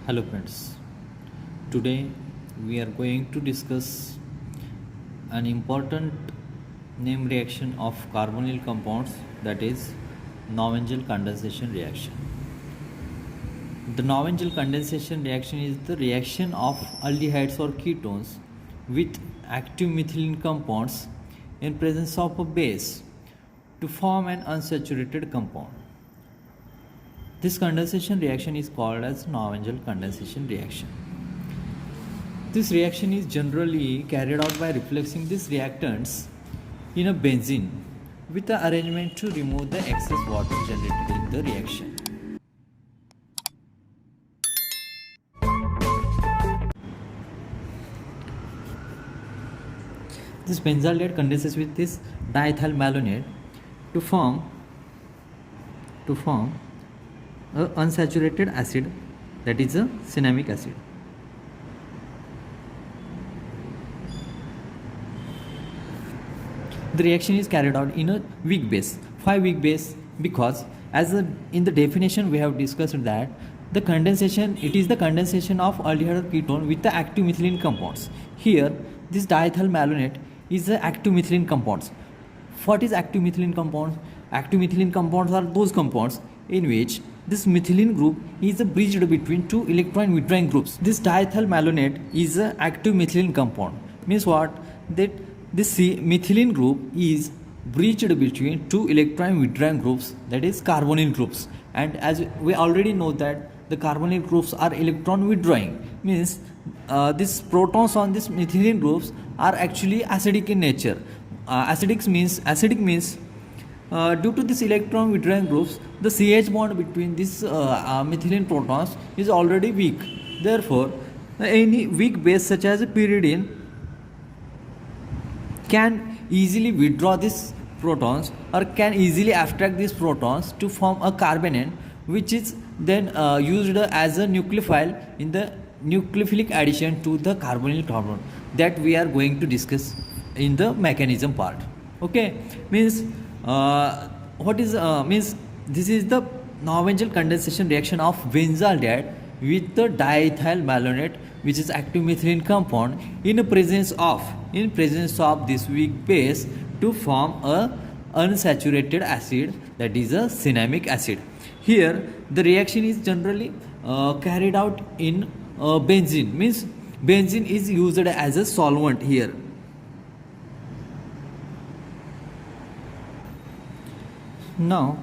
Hello friends. Today we are going to discuss an important name reaction of carbonyl compounds, that is Nonangel condensation reaction. The Nonangel condensation reaction is the reaction of aldehydes or ketones with active methylene compounds in presence of a base to form an unsaturated compound. This condensation reaction is called as Nonangel condensation reaction. This reaction is generally carried out by refluxing these reactants in a benzene with the arrangement to remove the excess water generated in the reaction. This benzaldehyde condenses with this diethyl malonate to form a unsaturated acid, that is a cinnamic acid. The reaction is carried out in a weak base. Why weak base? Because in the definition we have discussed that it is the condensation of aldehyde or ketone with the active methylene compounds. Here this diethyl malonate is the active methylene compounds. What is active methylene compounds? Active methylene compounds are those compounds in which this methylene group is bridged between two electron withdrawing groups. This diethyl malonate is an active methylene compound. Means what? That this methylene group is bridged between two electron withdrawing groups, that is carbonyl groups. And as we already know that the carbonyl groups are electron withdrawing, means these protons on these methylene groups are actually acidic in nature. Acidic means due to this electron withdrawing groups, the CH bond between these methylene protons is already weak. Therefore, any weak base such as pyridine can easily withdraw these protons or can easily abstract these protons to form a carbanion, which is then used as a nucleophile in the nucleophilic addition to the carbonyl carbon that we are going to discuss in the mechanism part. Okay, means means this is the Nonangel condensation reaction of benzaldehyde with the diethyl malonate, which is active methylene compound, in presence of this weak base to form a unsaturated acid, that is a cinnamic acid. Here the reaction is generally carried out in benzene, means benzene is used as a solvent here. Now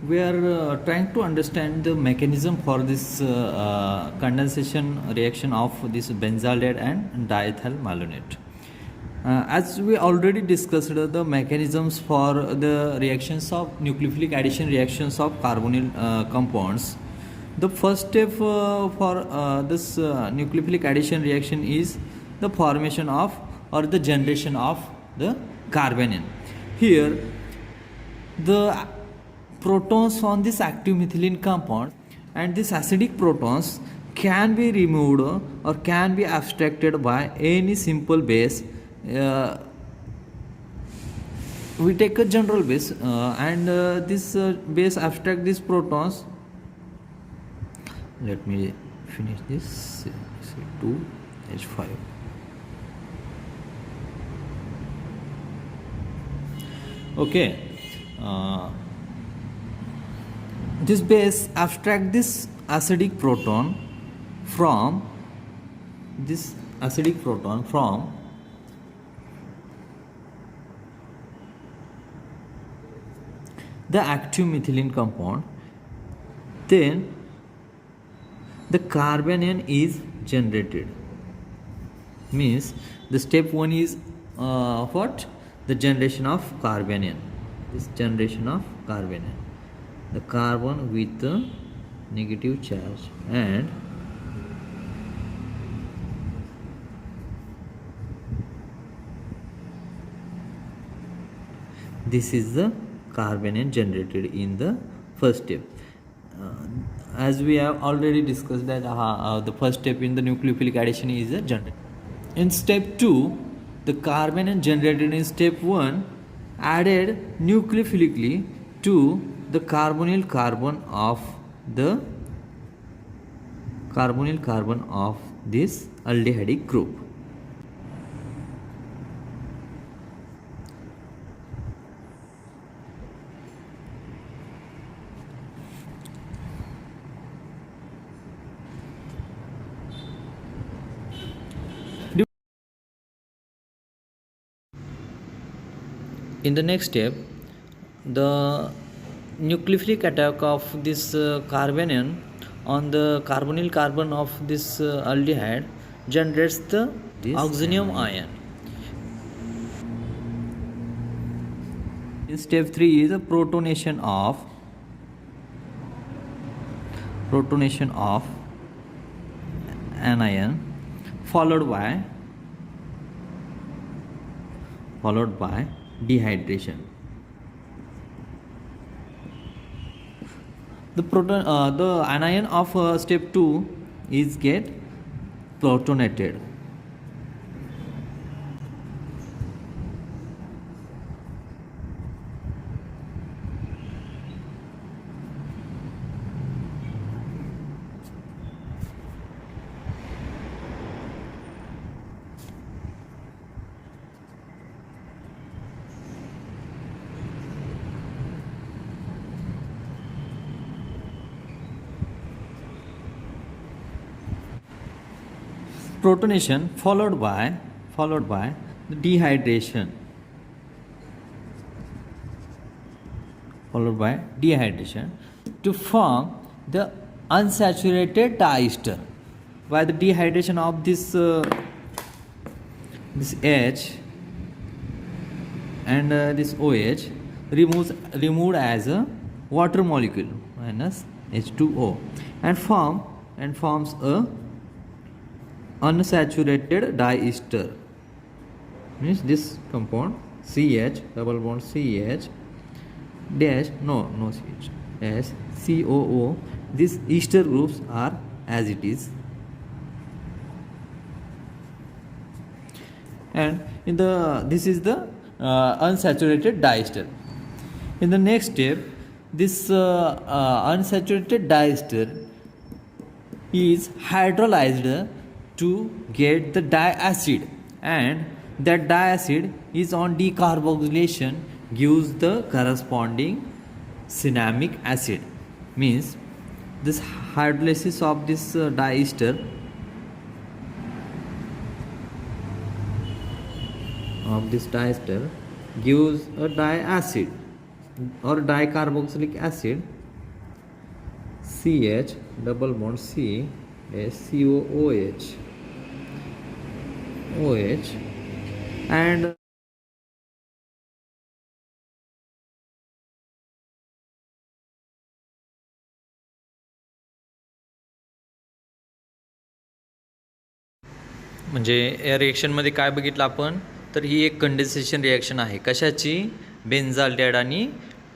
we are trying to understand the mechanism for this condensation reaction of this benzaldehyde and diethyl malonate. As we already discussed the mechanisms for the reactions of nucleophilic addition reactions of carbonyl compounds, the first step for this nucleophilic addition reaction is the formation of or the generation of the carbanion. Here the protons on this active methylene compound and these acidic protons can be removed or can be abstracted by any simple base. We take a general base and this base abstract these protons. Let me finish this. 2H5. Okay. This base abstract this acidic proton from the active methylene compound. Then the carbanion is generated. Means the step 1 is what? The generation of carbanion. This generation of carbanion, the carbon with the negative charge, and this is the carbanion generated in the first step. As we have already discussed that the first step in the nucleophilic addition is a generation. In step 2, the carbanion generated in step 1 added nucleophilically to the carbonyl carbon of the carbonyl carbon of this aldehydic group. In the next step, the nucleophilic attack of this carbanion on the carbonyl carbon of this aldehyde generates the oxonium ion. In step 3 is the protonation of anion followed by dehydration. The anion of step 2 is get protonated. Protonation followed by the dehydration. To form the unsaturated diester. By the dehydration of this H and this OH removed as a water molecule minus H2O and forms a unsaturated diester. Means this compound CH double bond CH dash no CH as COO. These ester groups are as it is. And this is the unsaturated diester. In the next step, this unsaturated diester is hydrolyzed to get the diacid, and that diacid is on decarboxylation gives the corresponding cinnamic acid. Means this hydrolysis of this diester gives a diacid or dicarboxylic acid CH double bond C COOH and म्हणजे या रिएक्शनमध्ये काय बघितलं आपण तर ही एक condensation reaction आहे. कशाची? बेन्झाल्डेहाइड आणि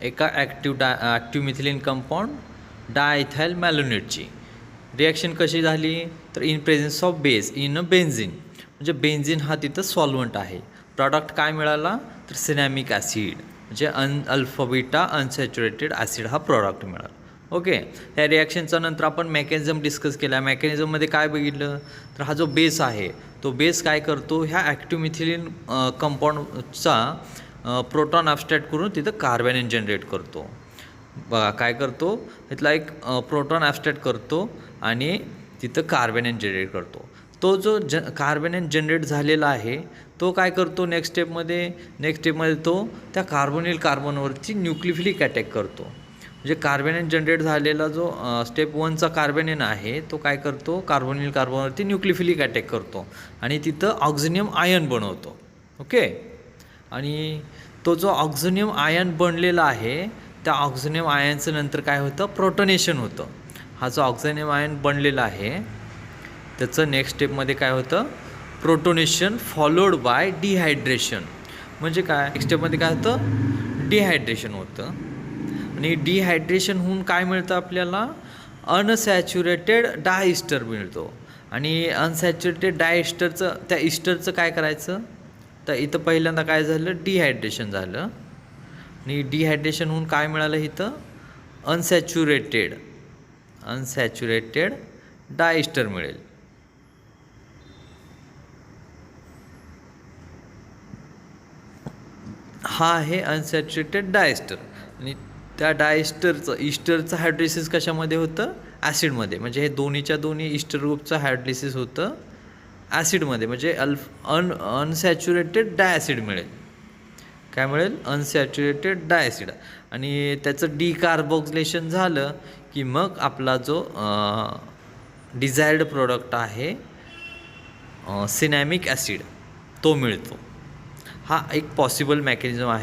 एका active methylene compound diethyl मॅलोनेटची. Reaction कशी झाली तर in presence of base in a benzene, म्हणजे बेन्झिन हा तिथं सॉल्वंट आहे. प्रॉडक्ट काय मिळाला तर सिनॅमिक ॲसिड म्हणजे अल्फा बीटा अनसॅच्युरेटेड ॲसिड हा प्रॉडक्ट मिळाला. ओके. या रिॲक्शनचा नंतर आपण मेकॅनिझम डिस्कस केला. मेकॅनिझममध्ये काय बघितलं तर हा जो बेस आहे तो बेस काय करतो ह्या ॲक्टिव्ह मिथिलीन कंपाऊंडचा प्रोटॉन ॲब्स्ट्रॅक्ट करून तिथं कार्बॅनियन जनरेट करतो. बघा काय करतो इथला एक प्रोटॉन ॲब्स्ट्रॅक्ट करतो आणि तिथं कार्बॅनियन जनरेट करतो. तो जो कार्बॅनियन जनरेट झालेला आहे तो काय करतो नेक्स्ट स्टेपमध्ये तो त्या कार्बोनिल कार्बनवरची न्यूक्लियोफिलिक अटॅक करतो. म्हणजे कार्बॅनियन जनरेट झालेला जो स्टेप 1चा कार्बॅनियन आहे तो काय करतो कार्बोनिल कार्बनवरती न्यूक्लियोफिलिक अटॅक करतो आणि तिथं ऑक्झोनियम आयन बनवतो. ओके. आणि तो जो ऑक्झोनियम आयन बनलेला आहे त्या ऑक्झोनियम आयनचं नंतर काय होतं प्रोटोनेशन होतं. हा जो ऑक्झोनियम आयन बनलेला आहे त्याचं नेक्स्ट स्टेपमध्ये काय होतं प्रोटोनेशन फॉलोड बाय डिहायड्रेशन. म्हणजे काय नेक्स्ट स्टेपमध्ये काय होतं डिहायड्रेशन होतं आणि डिहायड्रेशन होऊन काय मिळतं आपल्याला अनसॅच्युरेटेड डायइस्टर मिळतो. आणि अनसॅच्युरेटेड डायइस्टरचं त्या इस्टरचं काय करायचं तर इथं पहिल्यांदा काय झालं डिहायड्रेशन झालं आणि डिहायड्रेशन होऊन काय मिळालं इथं अनसॅच्युरेटेड डायस्टर मिळेल. हा आहे अनसॅच्युरेटेड डायस्टर. आणि त्या डायस्टरचं इस्टरचं हायड्रोलिसिस कशामध्ये होतं? ॲसिडमध्ये. म्हणजे हे दोन्हीच्या दोन्ही इस्टर ग्रुपचं हायड्रोलिसिस होतं ॲसिडमध्ये, म्हणजे अनसॅच्युरेटेड डायॲसिड मिळेल. काय मिळेल? अनसॅच्युरेटेड डायॲसिड. आणि त्याचं डिकार्बोक्सिलेशन झालं की मग आपला जो डिझायर्ड प्रोडक्ट आहे सिनॅमिक ॲसिड तो मिळतो. हा एक पॉसिबल मेकॅनिझम आहे.